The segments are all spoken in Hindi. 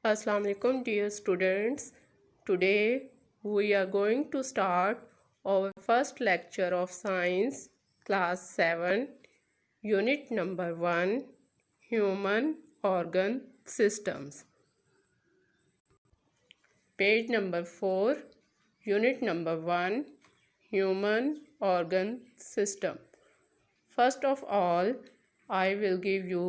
Assalamu alaikum dear students. Today we are going to start our first lecture of science class 7 unit number 1 human organ systems. Page number 4 unit number 1 human organ system. First of all, I will give you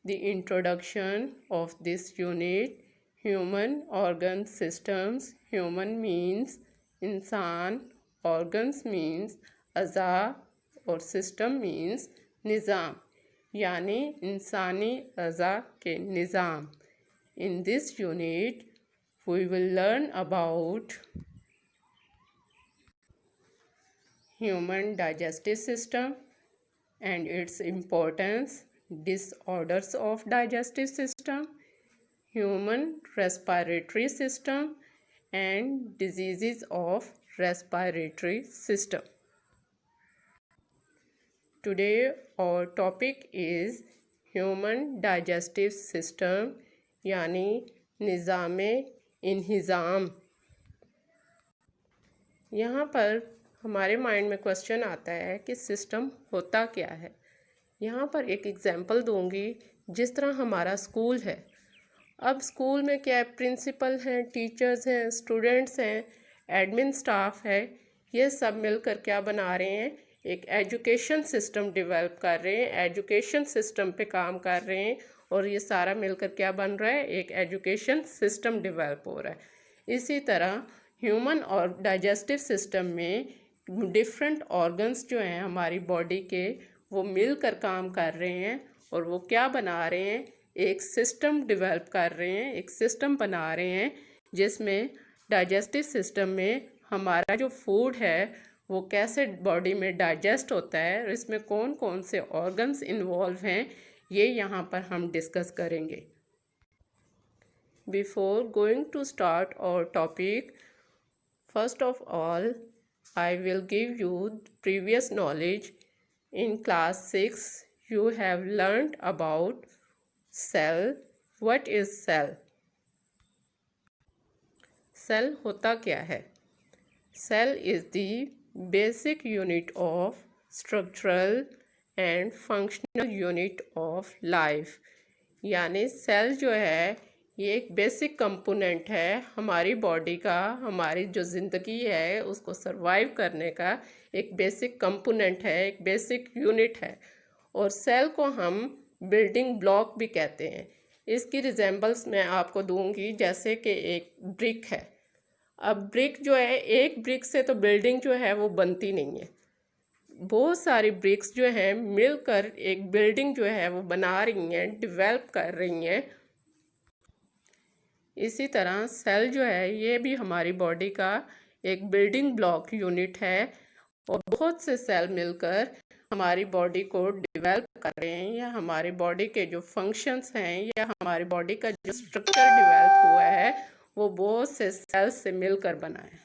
the introduction of this unit. Human organ systems. Human means इंसान, organs means अज़ा और system means निज़ाम, यानी इंसानी अज़ा के निज़ाम. In this unit we will learn about human digestive system and its importance, disorders of digestive system, human respiratory system and diseases of respiratory system. Today our topic is human digestive system यानी निज़ामे इंहिज़ाम. यहाँ पर हमारे माइंड में क्वेश्चन आता है कि सिस्टम होता क्या है. यहाँ पर एक एग्जांपल दूंगी. जिस तरह हमारा स्कूल है, अब स्कूल में क्या है, प्रिंसिपल हैं, टीचर्स हैं, स्टूडेंट्स हैं, एडमिन स्टाफ है, ये सब मिलकर क्या बना रहे हैं, एक एजुकेशन सिस्टम डेवलप कर रहे हैं, एजुकेशन सिस्टम पे काम कर रहे हैं और ये सारा मिलकर क्या बन रहा है, एक एजुकेशन सिस्टम डेवलप हो रहा है. इसी तरह ह्यूमन और डाइजेस्टिव सिस्टम में डिफरेंट ऑर्गन्स जो हैं हमारी बॉडी के, वो मिलकर काम कर रहे हैं और वो क्या बना रहे हैं, एक सिस्टम डेवलप कर रहे हैं, एक सिस्टम बना रहे हैं जिसमें डाइजेस्टिव सिस्टम में हमारा जो फूड है वो कैसे बॉडी में डाइजेस्ट होता है और इसमें कौन कौन से ऑर्गन्स इन्वॉल्व हैं, ये यहाँ पर हम डिस्कस करेंगे. Before going to start our topic, first of all I will give you previous knowledge. In class 6 you have learnt about cell. What is cell? Cell होता क्या है? Cell is the basic unit of structural and functional unit of life. यानी सेल जो है ये एक बेसिक कंपोनेंट है हमारी बॉडी का, हमारी जो ज़िंदगी है उसको सरवाइव करने का एक बेसिक कंपोनेंट है, एक बेसिक यूनिट है. और सेल को हम बिल्डिंग ब्लॉक भी कहते हैं. इसकी रिजेंबल्स मैं आपको दूंगी, जैसे कि एक ब्रिक है. अब ब्रिक जो है, एक ब्रिक से तो बिल्डिंग जो है वो बनती नहीं है, बहुत सारी ब्रिक्स जो हैं मिलकर एक बिल्डिंग जो है वो बना रही हैं, डेवलप कर रही हैं. इसी तरह सेल जो है ये भी हमारी बॉडी का एक बिल्डिंग ब्लॉक यूनिट है और बहुत से सेल मिलकर हमारी बॉडी को डेवलप कर रहे हैं, या हमारी बॉडी के जो फंक्शंस हैं या हमारी बॉडी का जो स्ट्रक्चर डेवलप हुआ है वो बहुत से सेल्स से मिलकर बना है.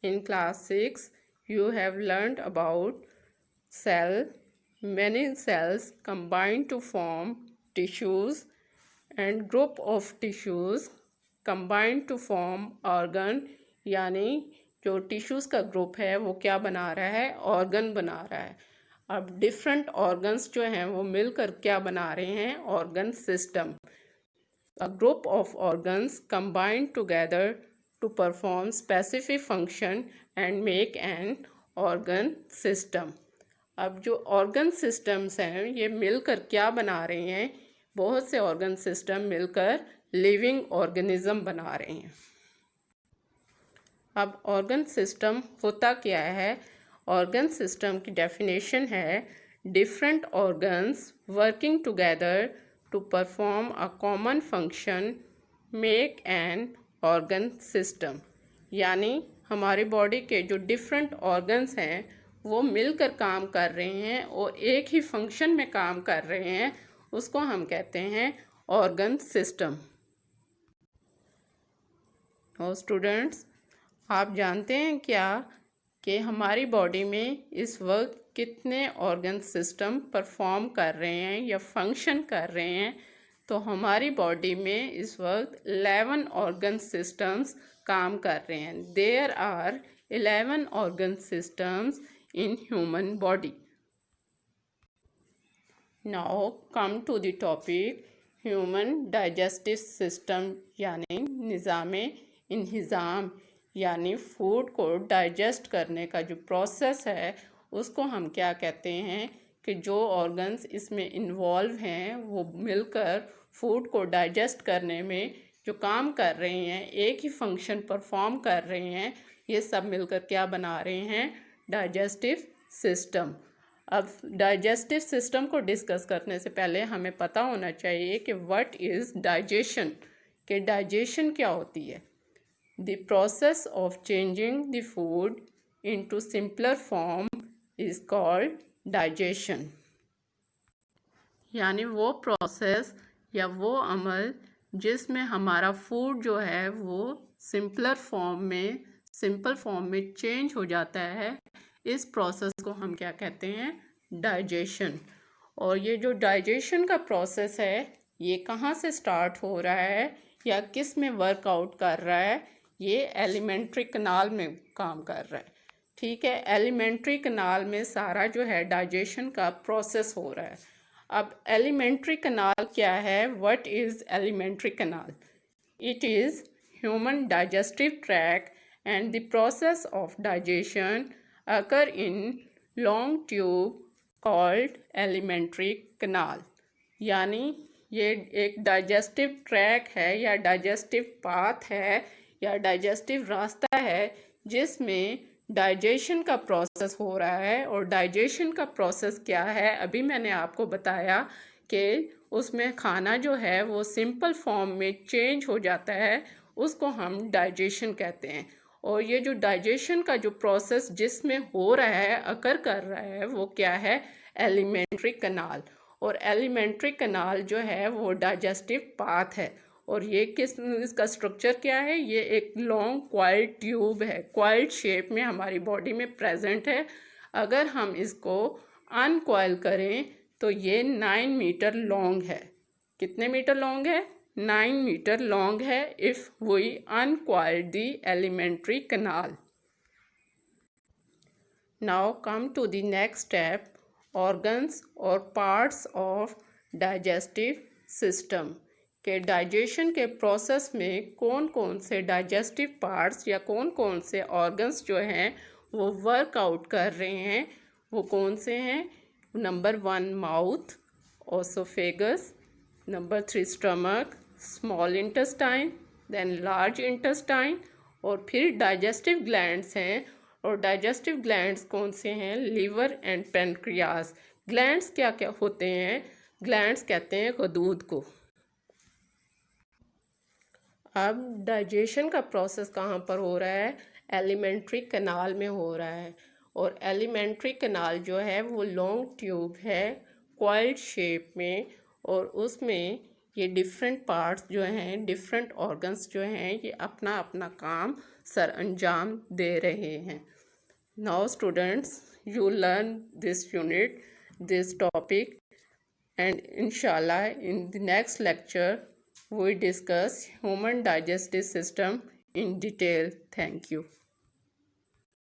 In class 6 you have learned about cell. Many cells combine to form tissues and group of tissues combine to form organ. यानी जो टिश्यूज़ का ग्रुप है वो क्या बना रहा है, ऑर्गन बना रहा है. अब डिफरेंट ऑर्गन्स जो हैं वो मिलकर क्या बना रहे हैं, organ system. A group of organs combine together to perform specific function and make an organ system. अब जो ऑर्गन सिस्टम्स हैं ये मिलकर क्या बना रहे हैं, बहुत से ऑर्गन सिस्टम मिलकर लिविंग ऑर्गेनिज्म बना रहे हैं. अब ऑर्गन सिस्टम होता क्या है. ऑर्गन सिस्टम की डेफिनेशन है different organs working together to perform a common function make an organ system. यानी हमारी बॉडी के जो डिफरेंट ऑर्गन्स हैं वो मिलकर काम कर रहे हैं और एक ही फंक्शन में काम कर रहे हैं, उसको हम कहते हैं ऑर्गन सिस्टम. और स्टूडेंट्स, आप जानते हैं क्या कि हमारी बॉडी में इस वक्त कितने ऑर्गन सिस्टम परफॉर्म कर रहे हैं या फंक्शन कर रहे हैं. तो हमारी बॉडी में इस वक्त 11 ऑर्गन सिस्टम्स काम कर रहे हैं। There are 11 organ systems in human body. Now come to the topic human digestive system, यानी निज़ाम इंहिज़ाम, यानी फूड को डाइजेस्ट करने का जो प्रोसेस है उसको हम क्या कहते हैं कि जो ऑर्गन्स इसमें इन्वॉल्व हैं वो मिलकर फूड को डाइजेस्ट करने में जो काम कर रहे हैं, एक ही फंक्शन परफॉर्म कर रहे हैं, ये सब मिलकर क्या बना रहे हैं? Digestive system. अब डाइजेस्टिव सिस्टम को डिस्कस करने से पहले हमें पता होना चाहिए कि व्हाट इज़ डाइजेशन, कि डाइजेशन क्या होती है। The process of changing the food into simpler form is called digestion. यानी वो प्रोसेस या वो अमल जिसमें हमारा फूड जो है वो सिंपल फॉर्म में चेंज हो जाता है, इस प्रोसेस को हम क्या कहते हैं? डाइजेशन। और ये जो डाइजेशन का प्रोसेस है ये कहाँ से स्टार्ट हो रहा है या किस में वर्कआउट कर रहा है? ये एलिमेंट्री कनाल में काम कर रहा है। ठीक है, एलिमेंट्री कनाल में सारा जो है डाइजेशन का प्रोसेस हो रहा है। अब एलिमेंट्री कनाल क्या है? What is elementary kanal? It is human digestive tract and the process of digestion occur in long tube called elementary कनाल। यानी ये एक डाइजेस्टिव ट्रैक है या डाइजेस्टिव पाथ है या डाइजेस्टिव रास्ता है जिसमें डाइजेशन का प्रोसेस हो रहा है। और डाइजेशन का प्रोसेस क्या है? अभी मैंने आपको बताया कि उसमें खाना जो है वो सिंपल फॉर्म में चेंज हो जाता है, उसको हम डाइजेशन कहते हैं। और ये जो डाइजेशन का जो प्रोसेस जिसमें हो रहा है, अकर कर रहा है, वो क्या है? एलिमेंट्री कनाल। और एलिमेंट्री कनाल जो है वो डाइजेस्टिव पाथ है। और ये इसका स्ट्रक्चर क्या है? ये एक लॉन्ग क्वाइल्ड ट्यूब है, क्वाइल्ड शेप में हमारी बॉडी में प्रेजेंट है। अगर हम इसको अनकॉइल करें तो ये 9 मीटर लॉन्ग है। कितने मीटर लॉन्ग है? 9 मीटर लॉन्ग है if we uncoil the elementary canal. Now come to the next step, organs और पार्ट्स ऑफ डाइजेस्टिव सिस्टम। के डाइजेशन के प्रोसेस में कौन कौन से डाइजेस्टिव पार्ट्स या कौन कौन से ऑर्गन्स जो हैं वो वर्कआउट कर रहे हैं, वो कौन से हैं? Number 1 mouth, oesophagus, number 3 stomach, small intestine, then large intestine, और फिर डाइजेस्टिव ग्लैंड्स हैं। और डाइजेस्टिव ग्लैंड्स कौन से हैं? Liver and pancreas. ग्लैंड्स क्या क्या होते हैं? ग्लैंड्स कहते हैं गदूद को। अब डाइजेशन का प्रोसेस कहाँ पर हो रहा है? एलिमेंट्री कनाल में हो रहा है। और एलिमेंट्री कनाल जो है वो लॉन्ग ट्यूब है, क्वाइल्ड शेप में, और उसमें ये डिफरेंट पार्ट्स जो हैं, डिफरेंट ऑर्गन्स जो हैं, ये अपना अपना काम सर अंजाम दे रहे हैं। Now students, you learn this unit, this topic, and inshallah in the next lecture we discuss human digestive system in detail. Thank you.